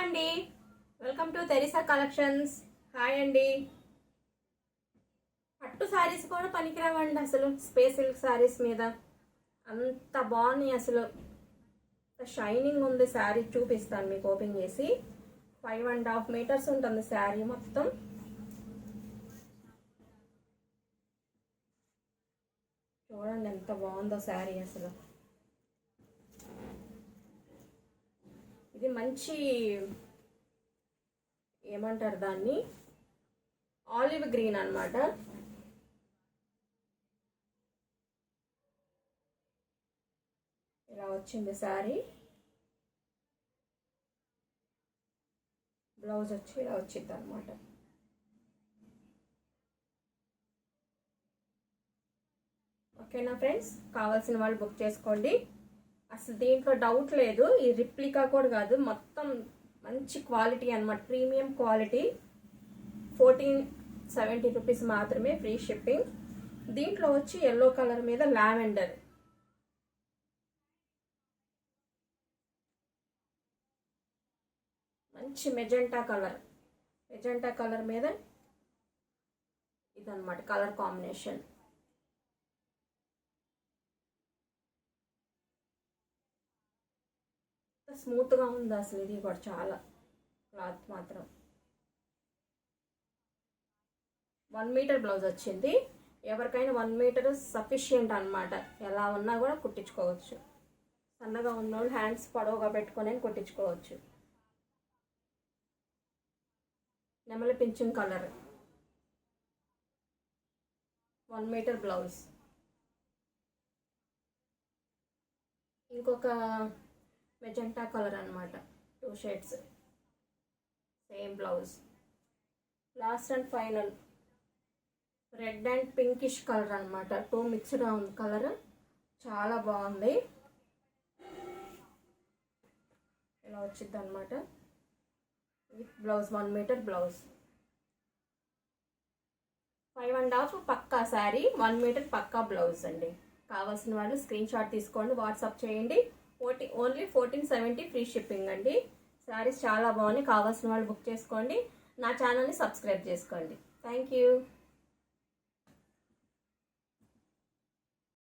అండి, welcome to Teresa collections. Hi అండి. పట్టు శారీస్ కూడా పనికిరావండి అసలు. స్పేస్ సిల్క్ శారీస్ మీద అంత బాగున్నాయి అసలు. షైనింగ్ ఉంది శారీ. చూపిస్తాను మీకు ఓపెన్ చేసి. 5.5 మీటర్స్ ఉంటుంది శారీ మొత్తం. చూడండి ఎంత బాగుందో శారీ అసలు. ఇది మంచి ఏమంటారు దాన్ని, ఆలివ్ గ్రీన్ అన్నమాట. ఇలా వచ్చింది శారీ. బ్లౌజ్ వచ్చి ఇలా వచ్చింది అనమాట. ఓకేనా ఫ్రెండ్స్, కావాల్సిన వాళ్ళు బుక్ చేసుకోండి. అసలు దీంట్లో డౌట్ లేదు. ఈ రిప్లికా కూడా కాదు, మొత్తం మంచి క్వాలిటీ అన్నమాట. Premium quality. 1470 రూపీస్ మాత్రమే, ఫ్రీ షిప్పింగ్. దీంట్లో వచ్చి ఎల్లో కలర్ మీద లావెండర్, మంచి మెజెంటా కలర్ మీద ఇదన్నమాట కలర్ కాంబినేషన్. స్మూత్గా ఉంది అసలు. ఇది కూడా చాలా క్లాత్ మాత్రం. 1 మీటర్ బ్లౌజ్ వచ్చింది. ఎవరికైనా 1 మీటర్ సఫిషియంట్ అనమాట. ఎలా ఉన్నా కూడా కుట్టించుకోవచ్చు. సన్నగా ఉన్నోళ్ళు హ్యాండ్స్ పొడవుగా పెట్టుకొని కుట్టించుకోవచ్చు. నెమలి పింఛన్ కలర్, 1 మీటర్ బ్లౌజ్. ఇంకొక మెజెంటా కలర్ అనమాట, 2 shades, same blouse. Last and final red and pinkish colour అనమాట. 2 మిక్స్డ్గా ఉంది కలర్. చాలా బాగుంది. ఇలా వచ్చింది అనమాట విత్ బ్లౌజ్. 1 metre blouse. 5.5 పక్కా శారీ, 1 మీటర్ పక్కా బ్లౌజ్ అండి. కావాల్సిన వాళ్ళు స్క్రీన్ షాట్ తీసుకోండి, వాట్సాప్ చేయండి. ఓన్లీ 1470 ఫ్రీ షిప్పింగ్ అండి. శారీస్ చాలా బాగున్నాయి. కావాల్సిన వాళ్ళు బుక్ చేసుకోండి. నా ఛానల్ని సబ్స్క్రైబ్ చేసుకోండి. Thank you.